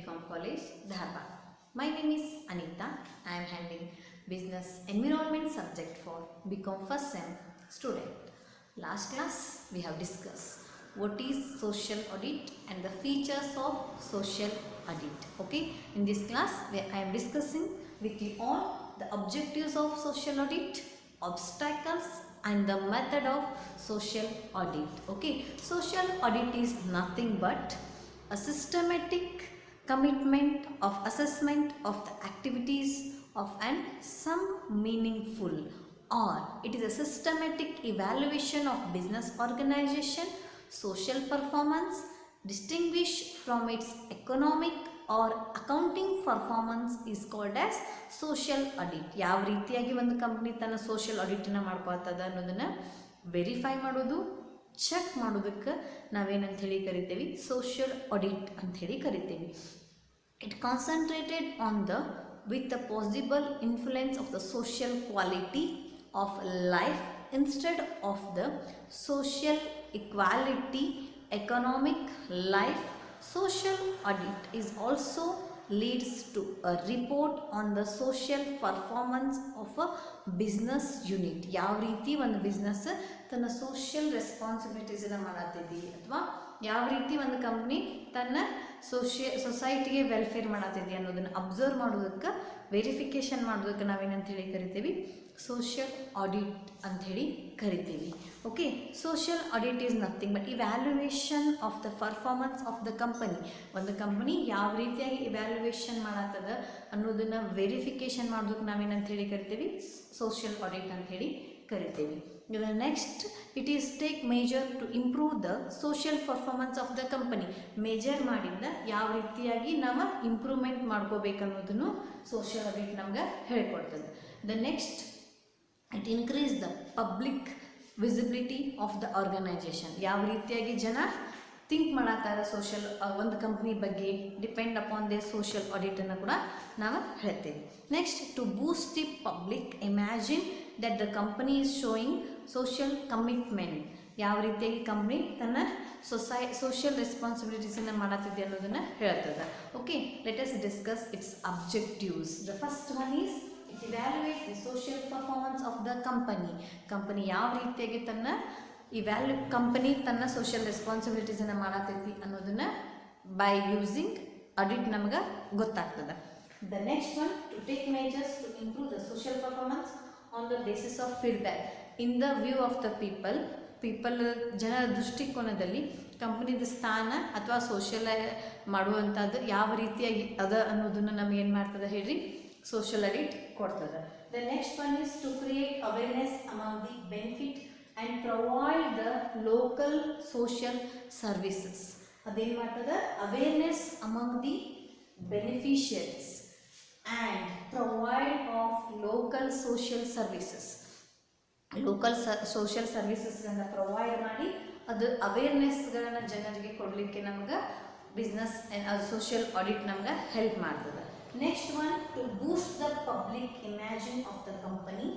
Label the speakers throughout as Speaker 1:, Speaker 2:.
Speaker 1: BCom College, Dharwad. My name is Anita. I am handling Business Environment subject for BCom first sem student. Last class we have discussed what is social audit and the features of social audit. Okay, in this class I am discussing with you all the objectives of social audit, obstacles and the method of social audit. Okay, social audit is nothing but a systematic commitment of assessment of the activities of an some meaningful, or it is a systematic evaluation of business organization social performance distinguished from its economic or accounting performance is called as social audit. ಯಾವ ರೀತಿಯಾಗಿ ಒಂದು company ತನ್ನ social ಆಡಿಟನ್ನು ಮಾಡ್ಕೊಳ್ತದ ಅನ್ನೋದನ್ನು verify ಮಾಡೋದು, check ಮಾಡೋದಕ್ಕೆ ನಾವೇನಂತ ಹೇಳಿ ಕರಿತೀವಿ, ಸೋಷಿಯಲ್ ಆಡಿಟ್ ಅಂತ ಹೇಳಿ ಕರಿತೀವಿ. It concentrated on the with the possible influence of the social quality of life instead of the social equality economic life. Social audit is also leads to a report on the social performance of a business unit. ಯಾವ ರೀತಿ ಒಂದು business ತನ್ನ social ರೆಸ್ಪಾನ್ಸಿಬಿಲಿಟೀಸನ್ನು ಮಾಡತ್ತಿದ್ದಿ ಅಥವಾ ಯಾವ ರೀತಿ ಒಂದು company ತನ್ನ ಸೊಸೈಟಿಗೆ ವೆಲ್ಫೇರ್ ಮಾಡತ್ತಿದ್ದಿ ಅನ್ನೋದನ್ನು ಅಬ್ಸರ್ವ್ ಮಾಡೋದಕ್ಕೆ, ವೆರಿಫಿಕೇಷನ್ ಮಾಡೋದಕ್ಕೆ ನಾವೇನಂತ ಹೇಳಿ ಕರಿತೀವಿ, ಸೋಷಿಯಲ್ ಆಡಿಟ್ ಅಂಥೇಳಿ ಕರಿತೀವಿ. Okay, social audit is nothing but evaluation of the performance of the company. ಒಂದು ಕಂಪನಿ ಯಾವ ರೀತಿಯಾಗಿ ಇವ್ಯಾಲ್ಯುವೇಷನ್ ಮಾಡತ್ತದ ಅನ್ನೋದನ್ನು ವೆರಿಫಿಕೇಷನ್ ಮಾಡೋದಕ್ಕೆ ನಾವೇನಂತ ಹೇಳಿ ಕರಿತೀವಿ, ಸೋಷಿಯಲ್ ಆಡಿಟ್ ಅಂಥೇಳಿ ಕರಿತೀವಿ. Next, it is take measure to improve the social performance of the company. Measure ಮಾಡಿಂದ ಯಾವ ರೀತಿಯಾಗಿ ನಾವು ಇಂಪ್ರೂವ್ಮೆಂಟ್ ಮಾಡ್ಕೋಬೇಕನ್ನೋದನ್ನು ಸೋಷಿಯಲ್ ಆಡಿಟ್ ನಮ್ಗೆ ಹೇಳ್ಕೊಡ್ತದೆ. The next, it increase the public visibility of the organization. ಯಾವ ರೀತಿಯಾಗಿ ಜನ ಥಿಂಕ್ ಮಾಡತ್ತಾರೆ ಸೋಷಿಯಲ್ ಒಂದು ಕಂಪ್ನಿ ಬಗ್ಗೆ, ಡಿಪೆಂಡ್ ಅಪಾನ್ ದೇ ಸೋಷಿಯಲ್ ಆಡಿಟನ್ನು ಕೂಡ ನಾವು ಹೇಳ್ತೇವೆ. Next, to boost the public imagine that the company is showing social commitment. ಯಾವ ರೀತಿಯಾಗಿ ಕಂಪ್ನಿ ತನ್ನ ಸೋಷಿಯಲ್ ರೆಸ್ಪಾನ್ಸಿಬಿಲಿಟೀಸನ್ನು ಮಾಡತ್ತಿದೆ ಅನ್ನೋದನ್ನು ಹೇಳ್ತದೆ. Okay, let us discuss it's objectives. The first one is it evaluate the social performance of the company. Company ಯಾವ ರೀತಿಯಾಗಿ company ತನ್ನ social ರೆಸ್ಪಾನ್ಸಿಬಿಲಿಟೀಸನ್ನು ಮಾಡತ್ತೈತಿ ಅನ್ನೋದನ್ನು by using audit ನಮ್ಗೆ ಗೊತ್ತಾಗ್ತದೆ. The next one, to take measures to improve the social performance on the basis of feedback in the view of the people ಜನರ ದೃಷ್ಟಿಕೋನದಲ್ಲಿ ಕಂಪ್ನಿದ ಸ್ಥಾನ ಅಥವಾ ಸೋಷಿಯಲ್ ಮಾಡುವಂಥದ್ದು ಯಾವ ರೀತಿಯಾಗಿ ಅದ ಅನ್ನೋದನ್ನು ನಮ್ಗೆ ಏನು ಮಾಡ್ತದೆ ಹೇಳ್ರಿ, ಸೋಷಿಯಲ್ ಆಡಿಟ್ ಕೊಡ್ತದೆ. The next one is to create awareness among the benefit and provide the local social services. ಅದೇನು ಮಾಡ್ತದೆ, awareness among the beneficiaries and provide of local social services. Local social ಸರ್ವಿಸಸ್ಗಳನ್ನು ಪ್ರೊವೈಡ್ ಮಾಡಿ ಅದು ಅವೇರ್ನೆಸ್ಗಳನ್ನು ಜನರಿಗೆ ಕೊಡಲಿಕ್ಕೆ ನಮ್ಗೆ ಬಿಸ್ನೆಸ್ ಸೋಷಿಯಲ್ ಆಡಿಟ್ ನಮ್ಗೆ ಹೆಲ್ಪ್ ಮಾಡ್ತದೆ. Next one, to boost the public imagine of the company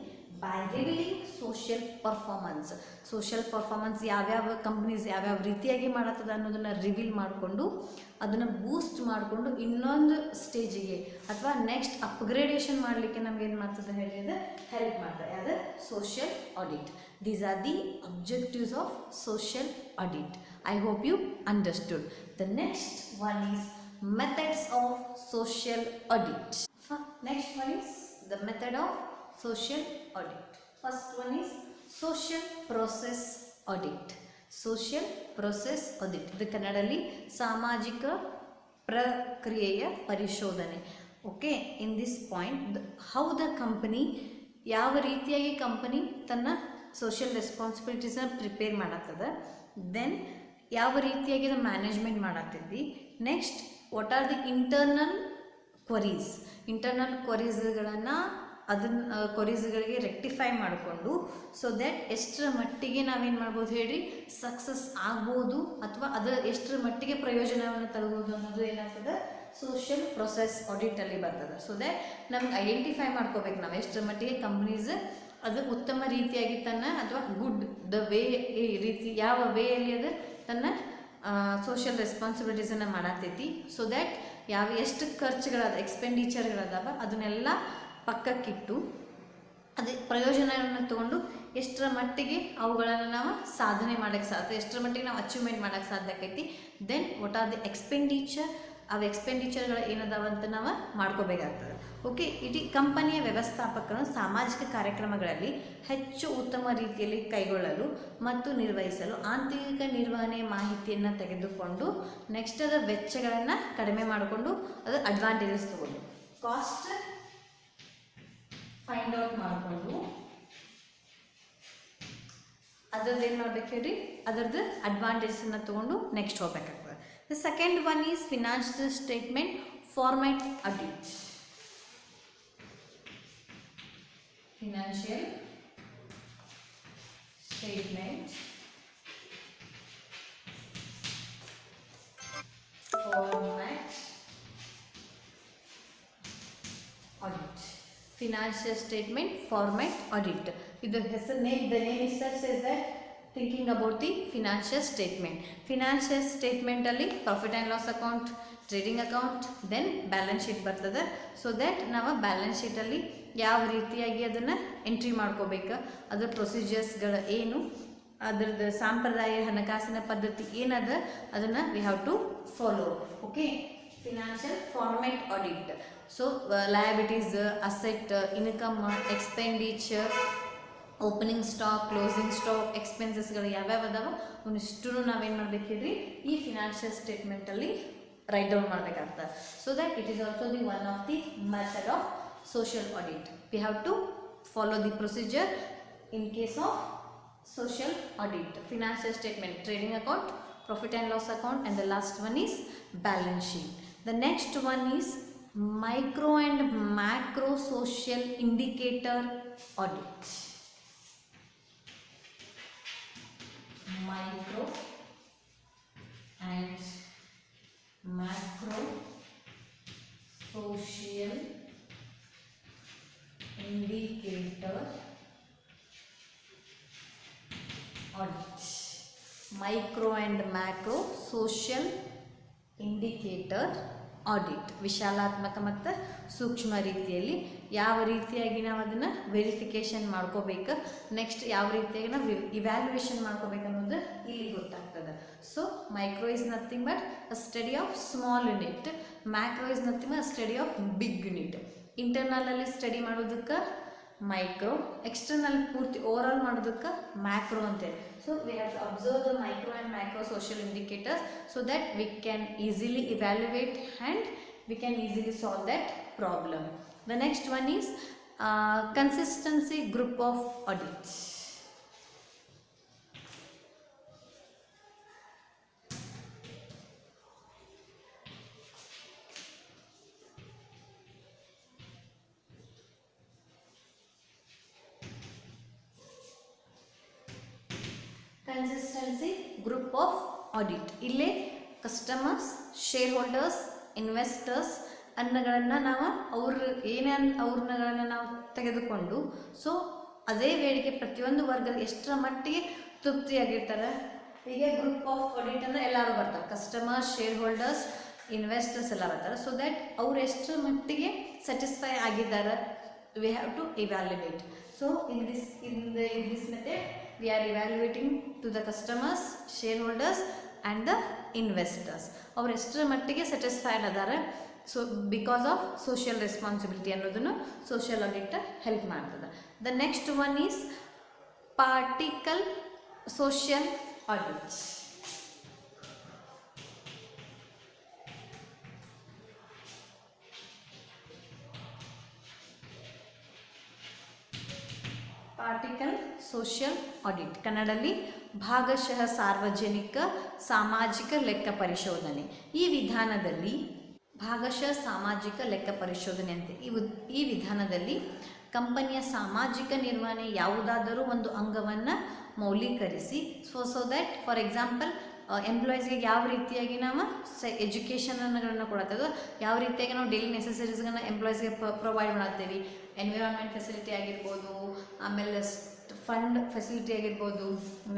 Speaker 1: by revealing social performance. Social performance ಯಾವ್ಯಾವ ಕಂಪ್ನೀಸ್ ಯಾವ್ಯಾವ ರೀತಿಯಾಗಿ ಮಾಡತ್ತದ ಅನ್ನೋದನ್ನು ರಿವೀಲ್ ಮಾಡಿಕೊಂಡು ಅದನ್ನು ಬೂಸ್ಟ್ ಮಾಡಿಕೊಂಡು ಇನ್ನೊಂದು ಸ್ಟೇಜಿಗೆ ಅಥವಾ ನೆಕ್ಸ್ಟ್ ಅಪ್ಗ್ರೇಡೇಷನ್ ಮಾಡಲಿಕ್ಕೆ ನಮ್ಗೆ ಏನು ಮಾಡ್ತದೆ ಹೇಳಿದ್ರೆ ಹೆಲ್ಪ್ ಮಾಡ್ತದೆ. ಯಾವುದು, social audit. These are the objectives of social audit. I hope you understood. The next one is methods of social audit. Next one is the method of social audit. First one is social process audit. Social process audit. ಇದು ಕನ್ನಡದಲ್ಲಿ ಸಾಮಾಜಿಕ ಪ್ರಕ್ರಿಯೆಯ ಪರಿಶೋಧನೆ. Okay, in this point how the company, ಯಾವ ರೀತಿಯಾಗಿ company ತನ್ನ social ರೆಸ್ಪಾನ್ಸಿಬಿಲಿಟೀಸ್ನ prepare ಮಾಡತ್ತದ, ದೆನ್ ಯಾವ ರೀತಿಯಾಗಿ ಅದು ಮ್ಯಾನೇಜ್ಮೆಂಟ್ ಮಾಡತ್ತಿದ್ದಿ, next what are the internal ಕ್ವರೀಸ್ಗಳನ್ನು ಅದನ್ನು ಕ್ವರೀಸ್ಗಳಿಗೆ ರೆಕ್ಟಿಫೈ ಮಾಡಿಕೊಂಡು ಸೊ ದ್ಯಾಟ್ ಎಷ್ಟರ ಮಟ್ಟಿಗೆ ನಾವೇನು ಮಾಡ್ಬೋದು ಹೇಳಿ ಸಕ್ಸಸ್ ಆಗ್ಬೋದು ಅಥವಾ ಅದರ ಎಷ್ಟರ ಮಟ್ಟಿಗೆ ಪ್ರಯೋಜನವನ್ನು ತಗೋಬೋದು ಅನ್ನೋದು ಏನಾಗ್ತದೆ, ಸೋಷಿಯಲ್ ಪ್ರೊಸೆಸ್ ಆಡಿಟಲ್ಲಿ ಬರ್ತದೆ. ಸೊ ದ್ಯಾಟ್ ನಮ್ಗೆ ಐಡೆಂಟಿಫೈ ಮಾಡ್ಕೋಬೇಕು ನಾವು ಎಷ್ಟರ ಮಟ್ಟಿಗೆ ಕಂಪ್ನೀಸ್ ಅದು ಉತ್ತಮ ರೀತಿಯಾಗಿ ತನ್ನ ಅಥವಾ ಗುಡ್ ದ ವೇ ರೀತಿ ಯಾವ ವೇಯಲ್ಲಿ ಅದು ತನ್ನ ಸೋಷಿಯಲ್ ರೆಸ್ಪಾನ್ಸಿಬಿಲಿಟೀಸನ್ನು ಮಾಡತ್ತೈತಿ. ಸೊ ದ್ಯಾಟ್ ಎಷ್ಟು ಖರ್ಚುಗಳದ ಎಕ್ಸ್ಪೆಂಡಿಚರ್ಗಳದಾವ ಅದನ್ನೆಲ್ಲ ಪಕ್ಕಕ್ಕಿಟ್ಟು ಅದೇ ಪ್ರಯೋಜನವನ್ನು ತಗೊಂಡು ಎಷ್ಟರ ಮಟ್ಟಿಗೆ ಅವುಗಳನ್ನು ನಾವು ಸಾಧನೆ ಮಾಡೋಕ್ಕೆ ಸಾಧ್ಯ, ಎಷ್ಟರ ಮಟ್ಟಿಗೆ ನಾವು ಅಚೀವ್ಮೆಂಟ್ ಮಾಡೋಕ್ಕೆ ಸಾಧ್ಯ ಆಕೈತಿ. Then what are the expenditure, ಅವು ಎಕ್ಸ್ಪೆಂಡಿಚರ್ಗಳು ಏನದಾವ ಅಂತ ನಾವು ಮಾಡ್ಕೋಬೇಕಾಗ್ತದೆ. ಓಕೆ, ಇಡೀ ಕಂಪನಿಯ ವ್ಯವಸ್ಥಾಪಕರು ಸಾಮಾಜಿಕ ಕಾರ್ಯಕ್ರಮಗಳಲ್ಲಿ ಹೆಚ್ಚು ಉತ್ತಮ ರೀತಿಯಲ್ಲಿ ಕೈಗೊಳ್ಳಲು ಮತ್ತು ನಿರ್ವಹಿಸಲು ಆಂತರಿಕ ನಿರ್ವಹಣೆ ಮಾಹಿತಿಯನ್ನು ತೆಗೆದುಕೊಂಡು ನೆಕ್ಸ್ಟ್ ಅದರ ವೆಚ್ಚಗಳನ್ನು ಕಡಿಮೆ ಮಾಡಿಕೊಂಡು ಅದು ಅಡ್ವಾಂಟೇಜಸ್ ತಗೊಂಡು ಕಾಸ್ಟ್ ಫೈಂಡ್ ಔಟ್ ಮಾಡಿಕೊಂಡು ಅದ್ರದ್ದು ಏನು ಮಾಡ್ಬೇಕು ಹೇಳ್ರಿ, ಅದರದ್ದು ಅಡ್ವಾಂಟೇಜನ್ನು ತೊಗೊಂಡು ನೆಕ್ಸ್ಟ್ ಹೋಗ್ಬೇಕಾಗ್ತದೆ. The second one is financial statement format audit. Financial statement format audit. Financial statement format audit. ಇದು ಹೆಸರು the name itself says that thinking about the financial statement. Financial ಸ್ಟೇಟ್ಮೆಂಟಲ್ಲಿ profit and loss account, trading account, then balance sheet ಬರ್ತದೆ. So that ನಾವು balance ಶೀಟಲ್ಲಿ ಯಾವ ರೀತಿಯಾಗಿ ಅದನ್ನು entry ಮಾಡ್ಕೋಬೇಕು, ಅದರ ಪ್ರೊಸೀಜರ್ಸ್ಗಳು ಏನು, ಅದರದ್ದು ಸಾಂಪ್ರದಾಯ ಹಣಕಾಸಿನ ಪದ್ಧತಿ ಏನದ ಅದನ್ನು we have to follow. Okay, financial format audit. So liabilities, asset, income, expenditure, opening stock, closing stock, ಎಕ್ಸ್ಪೆನ್ಸಸ್ಗಳು ಯಾವ್ಯಾವ ಅದಾವ ಅವನ್ನಿಷ್ಟು ನಾವೇನು ಮಾಡ್ಬೇಕು ಹೇಳ್ರಿ ಈ ಫಿನಾನ್ಷಿಯಲ್ ಸ್ಟೇಟ್ಮೆಂಟಲ್ಲಿ ರೈಟ್ ಡೌನ್ ಮಾಡಬೇಕಾಗ್ತದೆ. So that it is also the one of the method of social audit. We have to follow the procedure in case of social audit. Financial statement, trading account, profit and loss account, and the last one is balance sheet. The next one is micro and macro social indicator audit. Micro and macro social indicator audit. Micro and macro social indicator audit. ವಿಶಾಲಾತ್ಮಕ ಮತ್ತು ಸೂಕ್ಷ್ಮ ರೀತಿಯಲ್ಲಿ ಯಾವ ರೀತಿಯಾಗಿ ನಾವು ಅದನ್ನು verification ಮಾಡ್ಕೋಬೇಕು, next ಯಾವ ರೀತಿಯಾಗಿ ನಾವು ಇವ್ಯಾಲ್ಯೂಯೇಷನ್ ಮಾಡ್ಕೋಬೇಕು ಅನ್ನೋದು ಇಲ್ಲಿ ಗೊತ್ತಾಗ್ತದೆ. So micro is nothing but a study of small unit, macro is nothing but a study of big unit. ಇಂಟರ್ನಲಲ್ಲಿ ಸ್ಟಡಿ ಮಾಡೋದಕ್ಕೆ ಮೈಕ್ರೋ, ಎಕ್ಸ್ಟರ್ನಲ್ ಪೂರ್ತಿ ಓವರಾಲ್ ಮಾಡೋದಕ್ಕೆ ಮ್ಯಾಕ್ರೋ ಅಂತೇಳಿ. So we have to observe the micro and macro social indicators so that we can easily evaluate and we can easily solve that problem. The next one is consistency group of audits. Consistency group of audit. ಇಲ್ಲೇ customers, share holders, investors ಅನ್ನಗಳನ್ನು ನಾವು ಅವ್ರನ್ನಗಳನ್ನು ನಾವು ತೆಗೆದುಕೊಂಡು so ಅದೇ ವೇಳೆಗೆ ಪ್ರತಿಯೊಂದು ವರ್ಗದ ಎಷ್ಟರ ಮಟ್ಟಿಗೆ ತೃಪ್ತಿಯಾಗಿರ್ತಾರೆ. ಹೀಗೆ ಗ್ರೂಪ್ ಆಫ್ ಆಡಿಟ್ ಅಂದರೆ ಎಲ್ಲರೂ ಬರ್ತಾರೆ, ಕಸ್ಟಮರ್ಸ್, ಶೇರ್ ಹೋಲ್ಡರ್ಸ್, ಇನ್ವೆಸ್ಟರ್ಸ್ ಎಲ್ಲ ಬರ್ತಾರೆ. ಸೊ ದ್ಯಾಟ್ ಅವ್ರು ಎಷ್ಟರ ಮಟ್ಟಿಗೆ ಸ್ಯಾಟಿಸ್ಫೈ ಆಗಿದ್ದಾರೆ we have to evaluate. So in this method we are evaluating to the customers, shareholders and the investors. ಅವ್ರು ಎಷ್ಟರ ಮಟ್ಟಿಗೆ ಸ್ಯಾಟಿಸ್ಫೈಡ್ ಅದಾರೆ. So because of social responsibility ಅನ್ನೋದನ್ನು ಸೋಷಿಯಲ್ ಆಡಿಟ್ ಹೆಲ್ಪ್ ಮಾಡ್ತದೆ. The next one is particle social audit. Particle social audit, ಕನ್ನಡದಲ್ಲಿ ಭಾಗಶಃ ಸಾರ್ವಜನಿಕ ಸಾಮಾಜಿಕ ಲೆಕ್ಕ ಪರಿಶೋಧನೆ. ಈ ವಿಧಾನದಲ್ಲಿ ಭಾಗಶಃ ಸಾಮಾಜಿಕ ಲೆಕ್ಕ ಪರಿಶೋಧನೆ ಅಂತ ಈ ವಿಧಾನದಲ್ಲಿ ಕಂಪನಿಯ ಸಾಮಾಜಿಕ ನಿರ್ವಹಣೆ ಯಾವುದಾದರೂ ಒಂದು ಅಂಗವನ್ನು ಮೌಲ್ಯೀಕರಿಸಿ ಸೊ ದ್ಯಾಟ್ ಫಾರ್ ಎಕ್ಸಾಂಪಲ್ ಎಂಪ್ಲಾಯೀಸ್ಗೆ ಯಾವ ರೀತಿಯಾಗಿ ನಾವು ಎಜುಕೇಷನನ್ನು ಕೊಡತ್ತದೋ, ಯಾವ ರೀತಿಯಾಗಿ ನಾವು ಡೈಲಿ ನೆಸೆಸರೀಸ್ಗಳನ್ನ ಎಂಪ್ಲಾಯೀಸ್ಗೆ ಪ್ರೊವೈಡ್ ಮಾಡ್ತೀವಿ, ಎನ್ವಿರಾನ್ಮೆಂಟ್ ಫೆಸಿಲಿಟಿ ಆಗಿರ್ಬೋದು, ಆಮೇಲೆ ಫಂಡ್ ಫೆಸಿಲಿಟಿ ಆಗಿರ್ಬೋದು,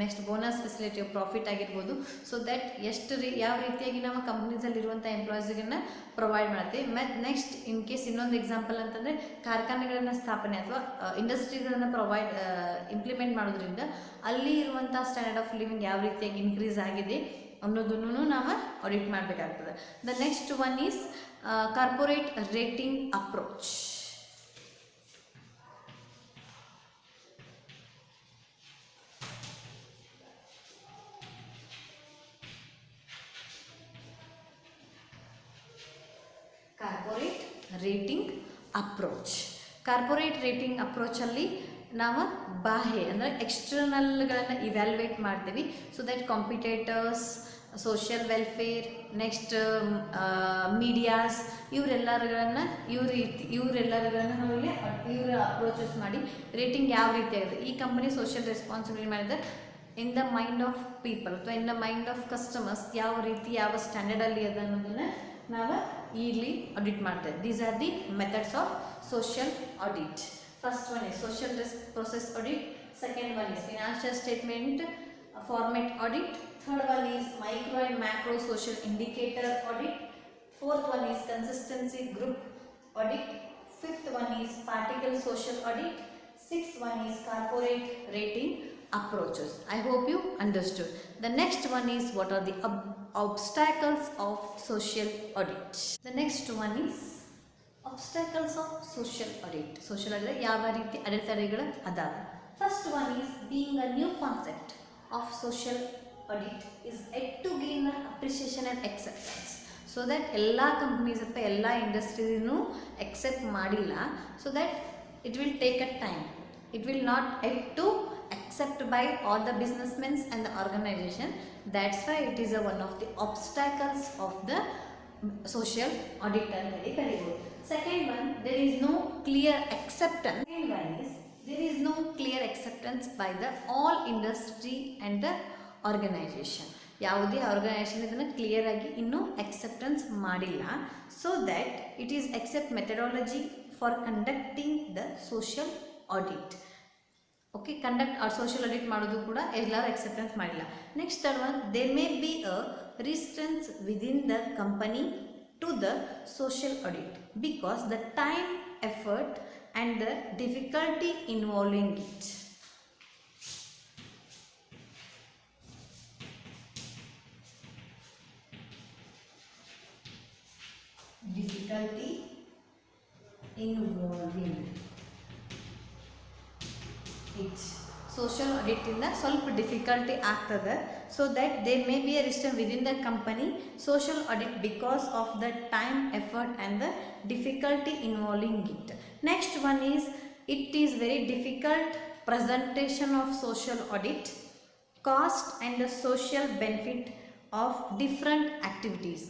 Speaker 1: ನೆಕ್ಸ್ಟ್ ಬೋನಸ್ ಫೆಸಿಲಿಟಿ ಪ್ರಾಫಿಟ್ ಆಗಿರ್ಬೋದು. ಸೊ ದ್ಯಾಟ್ ಎಷ್ಟು ಯಾವ ರೀತಿಯಾಗಿ ನಾವು ಕಂಪ್ನೀಸಲ್ಲಿರುವಂಥ ಎಂಪ್ಲಾಯೀಸ್ಗಳನ್ನ ಪ್ರೊವೈಡ್ ಮಾಡ್ತೀವಿ. ಮತ್ತು ನೆಕ್ಸ್ಟ್ ಇನ್ ಕೇಸ್ ಇನ್ನೊಂದು ಎಕ್ಸಾಂಪಲ್ ಅಂತಂದರೆ ಕಾರ್ಖಾನೆಗಳನ್ನು ಸ್ಥಾಪನೆ ಅಥವಾ ಇಂಡಸ್ಟ್ರೀಗಳನ್ನು ಇಂಪ್ಲಿಮೆಂಟ್ ಮಾಡೋದ್ರಿಂದ ಅಲ್ಲಿ ಇರುವಂಥ ಸ್ಟ್ಯಾಂಡರ್ಡ್ ಆಫ್ ಲಿವಿಂಗ್ ಯಾವ ರೀತಿಯಾಗಿ ಇನ್ಕ್ರೀಸ್ ಆಗಿದೆ ಅನ್ನೋದನ್ನು ನಾವು ಆಡಿಟ್ ಮಾಡಬೇಕಾಗ್ತದೆ. The next one is corporate rating approach. Corporate rating approach. Corporate rating ಅಪ್ರೋಚಲ್ಲಿ ನಾವು ಬಾಹ್ಯ ಅಂದರೆ ಎಕ್ಸ್ಟರ್ನಲ್ಗಳನ್ನು ಇವ್ಯಾಲ್ಯುವೇಟ್ ಮಾಡ್ತೀವಿ. So that competitors, social welfare, next medias ಇವರೆಲ್ಲರುಗಳನ್ನು ನಾವಿಲ್ಲಿ ಇವ್ರ ಅಪ್ರೋಚಸ್ ಮಾಡಿ ರೇಟಿಂಗ್ ಯಾವ ರೀತಿ ಆಗಿದೆ, ಈ ಕಂಪನಿ ಸೋಷಿಯಲ್ ರೆಸ್ಪಾನ್ಸಿಬಿಲಿಟಿ ಮಾಡಿದ್ರೆ in the mind of people ಅಥವಾ in the mind of customers ಯಾವ ರೀತಿ ಯಾವ ಸ್ಟ್ಯಾಂಡರ್ಡಲ್ಲಿ ಅದ ಅನ್ನೋದನ್ನು ನಾವು ಇಲ್ಲಿ ಆಡಿಟ್ ಮಾಡ್ತೇವೆ. These are the methods of social audit. First one is social risk process audit. Second one is financial statement format audit. Third one is micro and macro social indicator audit. Fourth one is consistency group audit. Fifth one is particle social audit. Sixth one is corporate rating approaches. I hope you understood. The next one is what are the obstacles of social audit. The next one is obstacles of social audit. Social audit ಯಾವ ರೀತಿ ಅಡೆತಡೆಗಳು ಅದಾವೆ. First one is being a new concept of social audit is yet to gain appreciation and acceptance. So that ಎಲ್ಲ companies ಅಥವಾ ಎಲ್ಲ ಇಂಡಸ್ಟ್ರೀಸ್ನು accept ಮಾಡಿಲ್ಲ. So that it will take a time. It will not yet to accept by all the businessmen and the organization. That's why it is one of the obstacles of the social audit ಅಂತ ಹೇಳಿ ಕರೀಬೋದು. Second one, there is no clear acceptance. Second one is there is no clear acceptance by the all industry and the organization. ಯಾವುದೇ organisation ಇದನ್ನು clear ಆಗಿ ಇನ್ನೂ acceptance ಮಾಡಿಲ್ಲ. So that it is accept methodology for conducting the social audit. Okay, conduct social audit ಮಾಡೋದು ಕೂಡ ಎಲ್ಲರೂ acceptance ಮಾಡಿಲ್ಲ. Next third one, there may be a restraints within the company to the social audit because the time, effort and the difficulty involving it. Difficulty involving it. Social ಆಡಿಟಿಂದ ಸ್ವಲ್ಪ difficulty ಆಗ್ತದೆ. So that they may be a restriction within the company social audit because of the time, effort and the difficulty involving it. Next one is it is very difficult presentation of social audit, cost and the social benefit of different activities.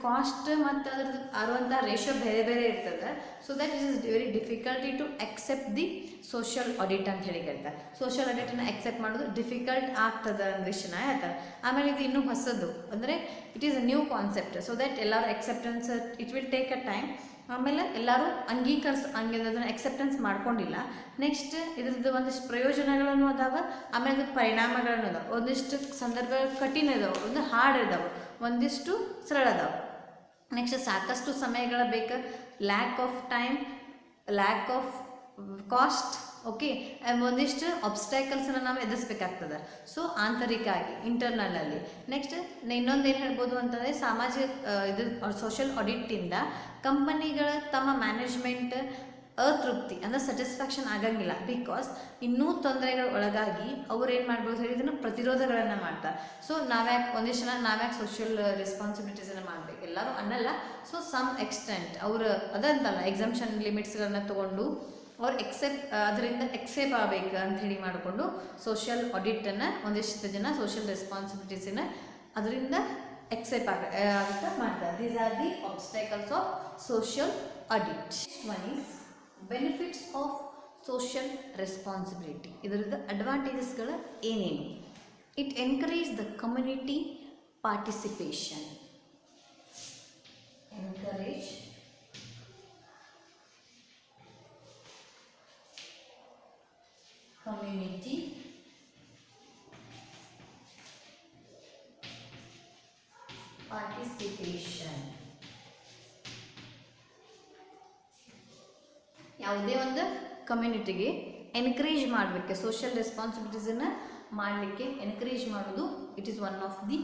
Speaker 1: Cost ಮತ್ತು ಅದ್ರದ್ದು ಆರುವಂಥ ratio ಬೇರೆ ಬೇರೆ ಇರ್ತದೆ. So that it is very difficulty to accept the social audit ಅಂತ ಹೇಳಿ ಹೇಳ್ತಾರೆ. Social ಆಡಿಟನ್ನು ಅಕ್ಸೆಪ್ಟ್ ಮಾಡೋದು ಡಿಫಿಕಲ್ಟ್ ಆಗ್ತದೆ ಅನ್ನೋ ವಿಷಯನ ಹೇಳ್ತಾರೆ. ಆಮೇಲೆ ಇದು ಇನ್ನೂ ಹೊಸದು ಅಂದರೆ it is a new concept. So that ಎಲ್ಲರೂ acceptance it will take a time. ಆಮೇಲೆ ಎಲ್ಲರೂ ಅದನ್ನು ಅಕ್ಸೆಪ್ಟೆನ್ಸ್ ಮಾಡ್ಕೊಂಡಿಲ್ಲ. ನೆಕ್ಸ್ಟ್ ಇದ್ರದ್ದು ಒಂದಿಷ್ಟು ಪ್ರಯೋಜನಗಳನ್ನು ಅದಾವ, ಆಮೇಲೆ ಅದ್ರ ಪರಿಣಾಮಗಳನ್ನು ಅದಾವೆ. ಒಂದಿಷ್ಟು ಸಂದರ್ಭಗಳು ಕಠಿಣ ಇದಾವೆ, ಒಂದು ಹಾರ್ಡ್ ಇದಾವೆ, ಒಂದಿಷ್ಟು ಸರಳ ಅದಾವೆ. ನೆಕ್ಸ್ಟ್ ಸಾಕಷ್ಟು ಸಮಯಗಳ ಬೇಕು, lack of time, lack of cost. Okay, ಒಂದಿಷ್ಟು ಅಬ್ಸ್ಟ್ಯಾಕಲ್ಸನ್ನು ನಾವು ಎದುರಿಸ್ಬೇಕಾಗ್ತದೆ. ಸೊ ಆಂತರಿಕ ಆಗಿ ಇಂಟರ್ನಲಲ್ಲಿ. ನೆಕ್ಸ್ಟ್ ಇನ್ನೊಂದು ಏನು ಹೇಳ್ಬೋದು ಅಂತಂದರೆ ಸಾಮಾಜಿಕ ಇದು ಸೋಷಿಯಲ್ ಆಡಿಟಿಂದ ಕಂಪನಿಗಳ ತಮ್ಮ ಮ್ಯಾನೇಜ್ಮೆಂಟ್ ಅತೃಪ್ತಿ ಅಂದರೆ ಸ್ಯಾಟಿಸ್ಫ್ಯಾಕ್ಷನ್ ಆಗಂಗಿಲ್ಲ. ಬಿಕಾಸ್ ಇನ್ನೂ ತೊಂದರೆಗಳ ಒಳಗಾಗಿ ಅವ್ರು ಏನು ಮಾಡ್ಬೋದು ಹೇಳಿ ಇದನ್ನು ಪ್ರತಿರೋಧಗಳನ್ನು ಮಾಡ್ತಾರೆ. ಸೊ ಒಂದಿಷ್ಟು ನಾವ್ಯಾಕೆ ಸೋಷಿಯಲ್ ರೆಸ್ಪಾನ್ಸಿಬಿಲಿಟೀಸನ್ನು ಮಾಡಬೇಕು, ಎಲ್ಲರೂ ಅನ್ನಲ್ಲ. ಸೊ ಸಮ್ ಎಕ್ಸ್ಟೆಂಟ್ ಅವರು ಅದಂತಲ್ಲ ಎಕ್ಸಂಪ್ಷನ್ ಲಿಮಿಟ್ಸ್ಗಳನ್ನ ತೊಗೊಂಡು ಅವ್ರು ಅದರಿಂದ ಎಕ್ಸೆಪ್ಟ್ ಆಗಬೇಕು ಅಂಥೇಳಿ ಮಾಡಿಕೊಂಡು ಸೋಷಿಯಲ್ ಆಡಿಟನ್ನು ಒಂದಿಷ್ಟು ಜನ ಸೋಷಿಯಲ್ ರೆಸ್ಪಾನ್ಸಿಬಿಲಿಟೀಸನ್ನು ಅದರಿಂದ ಎಕ್ಸೆಪ್ಟ್ ಆಗುತ್ತೆ ಮಾಡ್ತಾರೆ. These are the obstacles of social audit. One is benefits of social responsibility. ಇದರದ್ದು ಅಡ್ವಾಂಟೇಜಸ್ಗಳು ಏನೇನು? It encourage the community participation. Encourage community participation. ಯಾವುದೇ ಒಂದು ಕಮ್ಯುನಿಟಿಗೆ ಎನ್ಕರೇಜ್ ಮಾಡಲಿಕ್ಕೆ ಸೋಷಿಯಲ್ ರೆಸ್ಪಾನ್ಸಿಬಿಲಿಟೀಸನ್ನು ಮಾಡಲಿಕ್ಕೆ ಎನ್ಕರೇಜ್ ಮಾಡೋದು it is one of the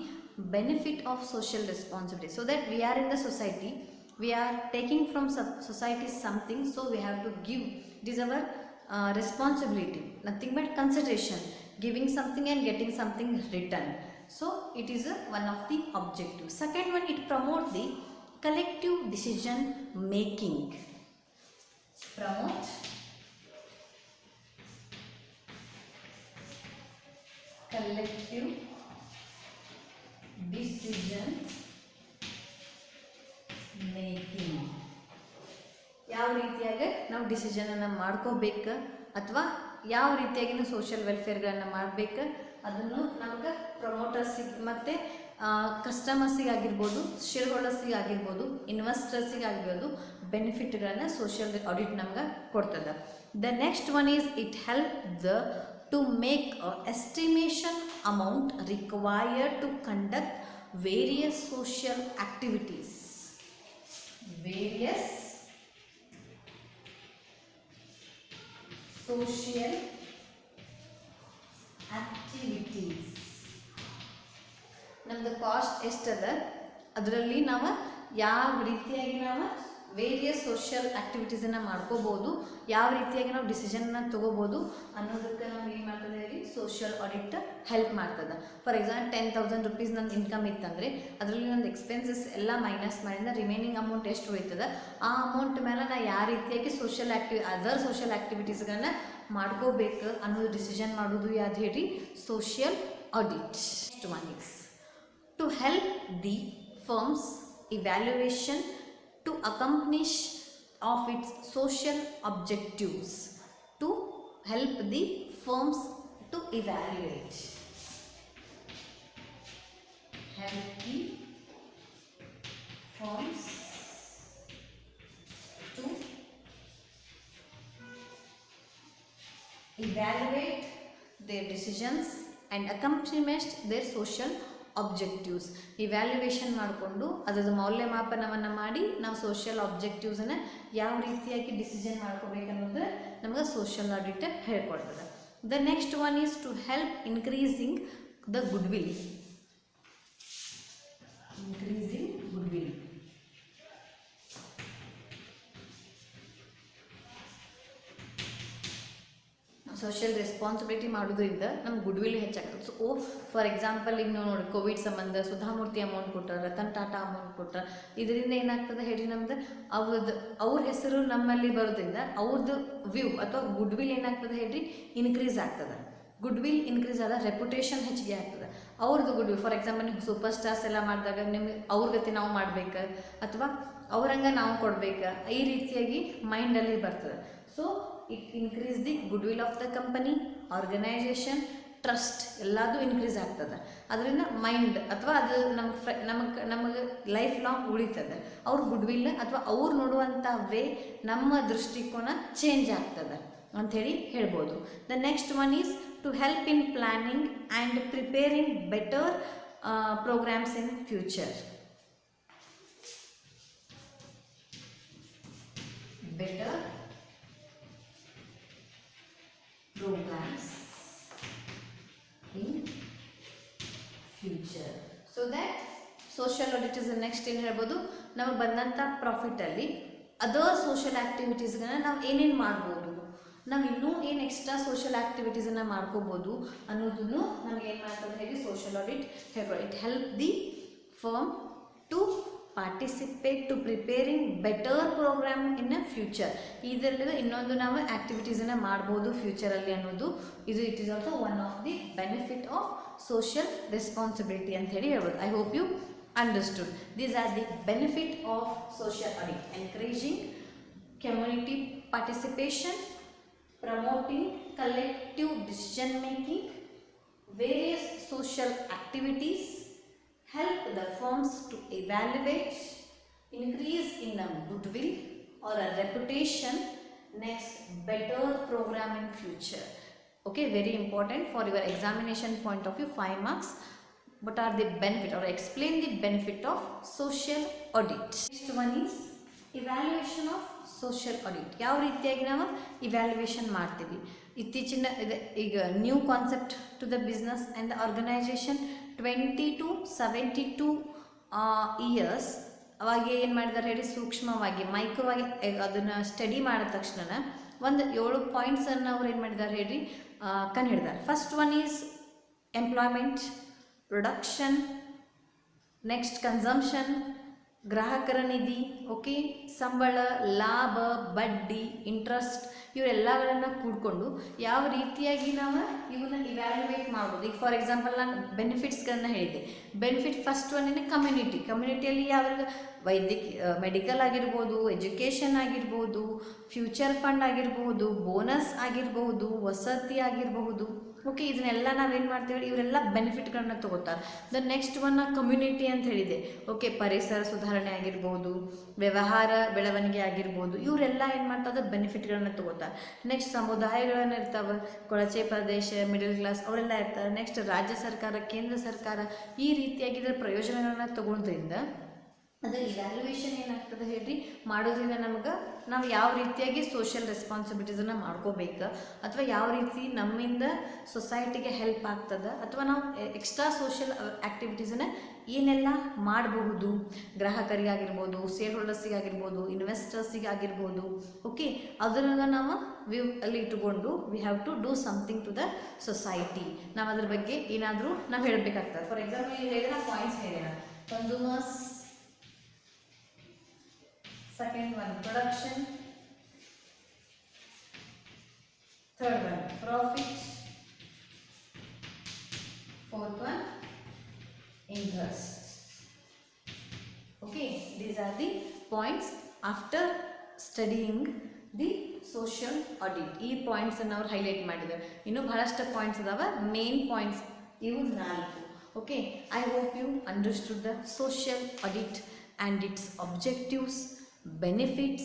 Speaker 1: benefit of social responsibility. So that we are in the society, we are taking from society something, so we have to give. It is our responsibility, nothing but consideration, giving something and getting something return. So it is one of the objectives. Second one, it promote the collective decision making. Promote collective decision making. ಯಾವ ರೀತಿಯಾಗಿ ನಾವು ಡಿಸಿಷನನ್ನು ಮಾಡ್ಕೋಬೇಕು ಅಥವಾ ಯಾವ ರೀತಿಯಾಗಿ ನಾವು social ವೆಲ್ಫೇರ್ಗಳನ್ನು ಮಾಡಬೇಕು ಅದನ್ನು ನಮ್ಗೆ ಪ್ರಮೋಟರ್ಸಿಗೆ ಮತ್ತು ಕಸ್ಟಮರ್ಸಿಗೆ ಆಗಿರ್ಬೋದು, ಶೇರ್ ಹೋಲ್ಡರ್ಸಿಗೆ ಆಗಿರ್ಬೋದು, ಇನ್ವೆಸ್ಟರ್ಸಿಗೆ ಆಗಿರ್ಬೋದು ಬೆನಿಫಿಟ್ಗಳನ್ನು ಸೋಷಿಯಲ್ ಆಡಿಟ್ ನಮ್ಗೆ ಕೊಡ್ತದೆ. The next one is it help the to make estimation amount required to conduct various social activities. Various social activities. ನಮ್ದು ಕಾಸ್ಟ್ ಎಷ್ಟದ ಅದರಲ್ಲಿ ನಾವು ಯಾವ ರೀತಿಯಾಗಿ ನಾವು ವೇರಿಯಸ್ ಸೋಷಿಯಲ್ ಆ್ಯಕ್ಟಿವಿಟೀಸನ್ನು ಮಾಡ್ಕೋಬೋದು, ಯಾವ ರೀತಿಯಾಗಿ ನಾವು ಡಿಸಿಷನ್ನ ತೊಗೋಬೋದು ಅನ್ನೋದಕ್ಕೆ ನಮ್ಗೆ ಏನು ಮಾಡ್ತದೆ ಹೇಳಿ ಸೋಷಿಯಲ್ ಆಡಿಟ್ ಹೆಲ್ಪ್ ಮಾಡ್ತದೆ. ಫಾರ್ ಎಕ್ಸಾಂಪಲ್ 10,000 rupees ನನ್ನ ಇನ್ಕಮ್ ಇತ್ತಂದರೆ ಅದರಲ್ಲಿ ನನ್ನ ಎಕ್ಸ್ಪೆನ್ಸಸ್ ಎಲ್ಲ ಮೈನಸ್ ಮಾಡಿದ ರಿಮೈನಿಂಗ್ ಅಮೌಂಟ್ ಎಷ್ಟು ಹೋಯ್ತದೆ ಆ ಅಮೌಂಟ್ ಮೇಲೆ ನಾನು ಯಾವ ರೀತಿಯಾಗಿ ಅದರ್ ಸೋಷಿಯಲ್ ಆ್ಯಕ್ಟಿವಿಟೀಸ್ಗಳನ್ನ ಮಾಡ್ಕೋಬೇಕು ಅನ್ನೋದು ಡಿಸಿಷನ್ ಮಾಡೋದು ಯಾವ್ದು ಹೇಳಿ social audit. Next one is to help the firms evaluation to accomplish of its social objectives, to help the firms to evaluate, help the firms to evaluate their decisions and accomplish their social objectives. Evaluation ಮಾಡಿಕೊಂಡು ಅದರ ಮೌಲ್ಯಮಾಪನವನ್ನು ಮಾಡಿ ನಾವು social ಆಬ್ಜೆಕ್ಟಿವ್ಸನ್ನು ಯಾವ ರೀತಿಯಾಗಿ decision ಮಾಡ್ಕೋಬೇಕನ್ನೋದು ನಮಗೆ social audit ಹೇಳ್ಕೊಡ್ತದೆ. The next one is to help increasing the goodwill. Increasing goodwill. Social responsibility ಮಾಡೋದ್ರಿಂದ ನಮ್ಮ ಗುಡ್ವಿಲ್ ಹೆಚ್ಚಾಗ್ತದೆ. ಸೊ ಫಾರ್ ಎಕ್ಸಾಂಪಲ್ ಈಗ ನಾವು ನೋಡಿ ಕೋವಿಡ್ ಸಂಬಂಧ ಸುಧಾಮೂರ್ತಿ ಅಮೌಂಟ್ ಕೊಟ್ಟರೆ, ರತನ್ ಟಾಟಾ ಅಮೌಂಟ್ ಕೊಟ್ಟರೆ, ಇದರಿಂದ ಏನಾಗ್ತದೆ ಹೇಳಿ ನಮ್ದು ಅವ್ರ ಹೆಸರು ನಮ್ಮಲ್ಲಿ ಬರೋದ್ರಿಂದ ಅವ್ರದ್ದು ವ್ಯೂ ಅಥವಾ ಗುಡ್ವಿಲ್ ಏನಾಗ್ತದೆ ಹೇಳಿ ಇನ್ಕ್ರೀಸ್ ಆಗ್ತದೆ. ಗುಡ್ವಿಲ್ ಇನ್ಕ್ರೀಸ್ ಆದ ರೆಪ್ಯುಟೇಷನ್ ಹೆಚ್ಚಿಗೆ ಆಗ್ತದೆ. ಅವ್ರದ್ದು ಗುಡ್ವಿಲ್ ಫಾರ್ ಎಕ್ಸಾಂಪಲ್ ನೀವು ಸೂಪರ್ ಸ್ಟಾರ್ಸ್ ಎಲ್ಲ ಮಾಡಿದಾಗ ನಿಮಗೆ ಅವ್ರ ಗತಿ ನಾವು ಮಾಡ್ಬೇಕು ಅಥವಾ ಅವ್ರಂಗೆ ನಾವು ಕೊಡ್ಬೇಕು ಈ ರೀತಿಯಾಗಿ ಮೈಂಡಲ್ಲಿ ಬರ್ತದೆ. So it increase the goodwill of the company, organization, trust ಎಲ್ಲದೂ ಇನ್ಕ್ರೀಸ್ ಆಗ್ತದೆ. ಅದರಿಂದ ಮೈಂಡ್ ಅಥವಾ ಅದು ನಮಗೆ ಲೈಫ್ ಲಾಂಗ್ ಉಳಿತದೆ. ಅವ್ರ ಗುಡ್ವಿಲ್ ಅಥವಾ ಅವ್ರು ನೋಡುವಂಥ ವೇ ನಮ್ಮ ದೃಷ್ಟಿಕೋನ ಚೇಂಜ್ ಆಗ್ತದೆ ಅಂಥೇಳಿ ಹೇಳ್ಬೋದು. The next one is to help in planning and preparing better programs in future. Better programs in future. So that social audit is the next ಏನು ಹೇಳ್ಬೋದು, ನಮಗೆ ಬಂದಂಥ ಪ್ರಾಫಿಟಲ್ಲಿ ಅದರ್ ಸೋಷಿಯಲ್ ಆ್ಯಕ್ಟಿವಿಟೀಸ್ಗಳನ್ನ ನಾವು ಏನೇನು ಮಾಡ್ಬೋದು, ನಾವು ಇನ್ನೂ ಏನು ಎಕ್ಸ್ಟ್ರಾ ಸೋಷಿಯಲ್ ಆ್ಯಕ್ಟಿವಿಟೀಸನ್ನು ಮಾಡ್ಕೋಬೋದು ಅನ್ನೋದನ್ನು ನಮಗೆ ಏನು ಮಾಡ್ತದೆ ಹೇಳಿ ಸೋಷಿಯಲ್ ಆಡಿಟ್ ಹೇಳ್ಬೋದು. It help the firm to participate to preparing better program in a future. ಇದರಲ್ಲಿ ಇನ್ನೊಂದು ನಾವು ಆ್ಯಕ್ಟಿವಿಟೀಸನ್ನು ಮಾಡ್ಬೋದು ಫ್ಯೂಚರಲ್ಲಿ ಅನ್ನೋದು ಇದು it is also one of the benefit of social responsibility ಅಂತ ಹೇಳಿ ಹೇಳ್ಬೋದು. I hope you understood. These are the benefit of social audit: encouraging community participation, promoting collective decision making, various social activities, help the firms to evaluate, increase in a goodwill or a reputation, next better program in future. Okay, very important for your examination point of view, 5 marks. What are the benefit, or explain the benefit of social audit. Next one is evaluation of social audit. ಯಾವ ರೀತಿಯಾಗಿ ನಾವು evaluation ಮಾಡ್ತೀವಿ. ಇತ್ತೀಚಿನ ಈಗ new concept to the business and the organization 20 to 72 years ಅವಾಗ ಏನು ಮಾಡಿದ್ದಾರೆ ಹೇಳಿ, ಸೂಕ್ಷ್ಮವಾಗಿ ಮೈಕ್ರೋವಾಗಿ ಅದನ್ನು ಸ್ಟಡಿ ಮಾಡಿದ ತಕ್ಷಣ ಒಂದು 7 ಪಾಯಿಂಟ್ಸನ್ನು ಅವ್ರು ಏನು ಮಾಡಿದ್ದಾರೆ ಹೇಳಿ ಕಂಡು ಹಿಡಿದಾರೆ. First one is employment, production, next consumption, ಗ್ರಾಹಕರ ನಿಧಿ, ಓಕೆ, ಸಂಬಳ, ಲಾಭ, ಬಡ್ಡಿ, ಇಂಟ್ರೆಸ್ಟ್, ಇವರೆಲ್ಲಗಳನ್ನು ಕೂಡಿಕೊಂಡು ಯಾವ ರೀತಿಯಾಗಿ ನಾವು ಇವನ್ನ ಇವ್ಯಾಲ್ಯುವೇಟ್ ಮಾಡ್ಬೋದು. ಈಗ ಫಾರ್ ಎಕ್ಸಾಂಪಲ್ ನಾನು ಬೆನಿಫಿಟ್ಸ್ಗಳನ್ನು ಹೇಳಿದ್ದೆ. ಬೆನಿಫಿಟ್ ಫಸ್ಟ್ ಒನ್ ಏನೇ ಕಮ್ಯುನಿಟಿಯಲ್ಲಿ ಯಾವ ಮೆಡಿಕಲ್ ಆಗಿರ್ಬೋದು, ಎಜುಕೇಷನ್ ಆಗಿರ್ಬೋದು, ಫ್ಯೂಚರ್ ಫಂಡ್ ಆಗಿರ್ಬೋದು, ಬೋನಸ್ ಆಗಿರ್ಬೋದು, ವಸತಿ ಆಗಿರಬಹುದು. ಓಕೆ, ಇದನ್ನೆಲ್ಲ ನಾವೇನು ಮಾಡ್ತೀವಿ, ಇವರೆಲ್ಲ ಬೆನಿಫಿಟ್ಗಳನ್ನ ತಗೋತಾರೆ. ದ ನೆಕ್ಸ್ಟ್ ಒನ್ ಕಮ್ಯುನಿಟಿ ಅಂತ ಹೇಳಿದೆ. ಓಕೆ, ಪರಿಸರ ಸುಧಾರಣೆ ಆಗಿರ್ಬೋದು, ವ್ಯವಹಾರ ಬೆಳವಣಿಗೆ ಆಗಿರ್ಬೋದು, ಇವರೆಲ್ಲ ಏನು ಮಾಡ್ತಾರೆ, ಬೆನಿಫಿಟ್ಗಳನ್ನ ತಗೋತಾರೆ. ನೆಕ್ಸ್ಟ್ ಸಮುದಾಯಗಳನ್ನು ಇರ್ತಾವೆ, ಕೊಳಚೆ ಪ್ರದೇಶ, ಮಿಡಲ್ ಕ್ಲಾಸ್ ಅವರೆಲ್ಲ ಇರ್ತಾರೆ. ನೆಕ್ಸ್ಟ್ ರಾಜ್ಯ ಸರ್ಕಾರ, ಕೇಂದ್ರ ಸರ್ಕಾರ, ಈ ರೀತಿಯಾಗಿ ಇದರ ಪ್ರಯೋಜನಗಳನ್ನ ತಗೊಳ್ಳೋದ್ರಿಂದ ಅದು ಇವ್ಯಾಲ್ಯೂಯೇಷನ್ ಏನಾಗ್ತದೆ ಹೇಳ್ರಿ ಮಾಡೋದ್ರಿಂದ ನಮ್ಗೆ ನಾವು ಯಾವ ರೀತಿಯಾಗಿ ಸೋಷಿಯಲ್ ರೆಸ್ಪಾನ್ಸಿಬಿಲಿಟೀಸನ್ನು ಮಾಡ್ಕೋಬೇಕು, ಅಥವಾ ಯಾವ ರೀತಿ ನಮ್ಮಿಂದ ಸೊಸೈಟಿಗೆ ಹೆಲ್ಪ್ ಆಗ್ತದೆ, ಅಥವಾ ನಾವು ಎಕ್ಸ್ಟ್ರಾ ಸೋಷಿಯಲ್ ಆ್ಯಕ್ಟಿವಿಟೀಸನ್ನು ಏನೆಲ್ಲ ಮಾಡಬಹುದು, ಗ್ರಾಹಕರಿಗಾಗಿರ್ಬೋದು, ಶೇರ್ ಹೋಲ್ಡರ್ಸಿಗಾಗಿರ್ಬೋದು, ಇನ್ವೆಸ್ಟರ್ಸಿಗಾಗಿರ್ಬೋದು. ಓಕೆ, ಅದನ್ನು ನಾವು ಅಲ್ಲಿ ಇಟ್ಟುಕೊಂಡು we have to do something to the society. ನಾವು ಅದ್ರ ಬಗ್ಗೆ ಏನಾದರೂ ನಾವು ಹೇಳಬೇಕಾಗ್ತದೆ. ಫಾರ್ ಎಕ್ಸಾಂಪಲ್ ಹೇಳಿದ್ರೆ ನಾವು ಪಾಯಿಂಟ್ಸ್ ಹೇಳಿದ consumers, second one production, third one profit, fourth one interest. Okay, these are the points after studying the social audit. ಈ points ಅನ್ನು ಅವ್ರು ಹೈಲೈಟ್ ಮಾಡಿದ್ದಾರೆ. ಇನ್ನೂ ಬಹಳಷ್ಟು ಪಾಯಿಂಟ್ಸ್ ಅದಾವ, ಮೇನ್ ಪಾಯಿಂಟ್ಸ್ ಇವು 4. Okay, I hope you understood the social audit and its objectives, benefits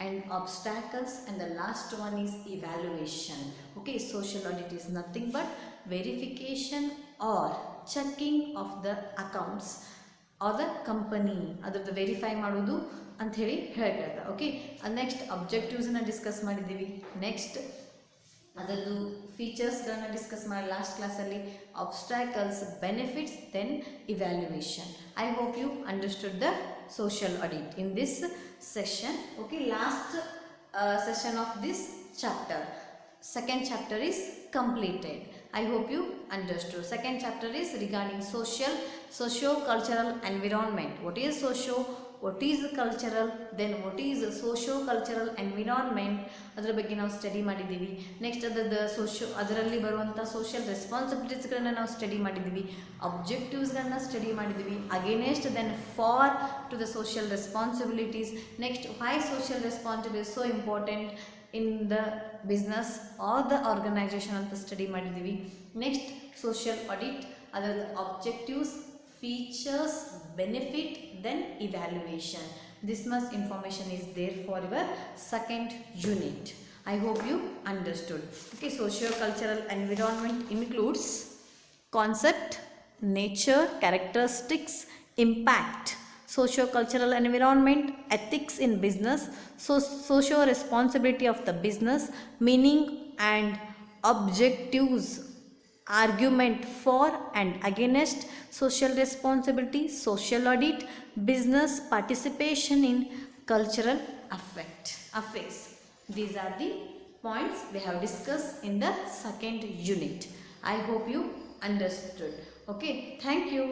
Speaker 1: and obstacles, and the last one is evaluation. Okay, social audit is nothing but verification or checking of the accounts or the company, ಅದರದ್ದು verify ಮಾಡೋದು ಅಂತ ಹೇಳಿ ಹೇಳ್ತಾರೆ. Okay, next ಅಬ್ಜೆಕ್ಟಿವ್ಸನ್ನು discuss ಮಾಡಿದ್ದೀವಿ. Next ಅದರದ್ದು ಫೀಚರ್ಸ್ಗಳನ್ನು discuss ಮಾಡಿ ಲಾಸ್ಟ್ ಕ್ಲಾಸಲ್ಲಿ, obstacles, benefits, then evaluation. I hope you understood the social audit in this session. Okay, last session of this chapter, second chapter is completed. I hope you understood. Second chapter is regarding socio-cultural environment. What is what is cultural, then what is socio-cultural environment, ಅದರ ಬಗ್ಗೆ ನಾವು study ಮಾಡಿದ್ದೀವಿ. Next ಅದರಲ್ಲಿ ಬರುವಂಥ social ರೆಸ್ಪಾನ್ಸಿಬಿಲಿಟೀಸ್ಗಳನ್ನ ನಾವು study ಮಾಡಿದ್ದೀವಿ, ಅಬ್ಜೆಕ್ಟಿವ್ಸ್ಗಳನ್ನ study ಮಾಡಿದ್ದೀವಿ. Against then for to the social responsibilities. Next why social responsibility so important in the business or the organization ಅಂತ ಸ್ಟಡಿ ಮಾಡಿದ್ದೀವಿ. ನೆಕ್ಸ್ಟ್ ಸೋಷಿಯಲ್ ಆಡಿಟ್, ಅದರದ್ದು ಅಬ್ಜೆಕ್ಟಿವ್ಸ್, features, benefit, then evaluation. This much information is there for your second unit. I hope you understood. Okay, socio-cultural environment includes concept, nature, characteristics, impact, socio-cultural environment, ethics in business, socio-responsibility of the business, meaning and objectives, argument for and against social responsibility, social audit, business participation in cultural affairs. These are the points we have discussed in the second unit. I hope you understood. Okay, thank you.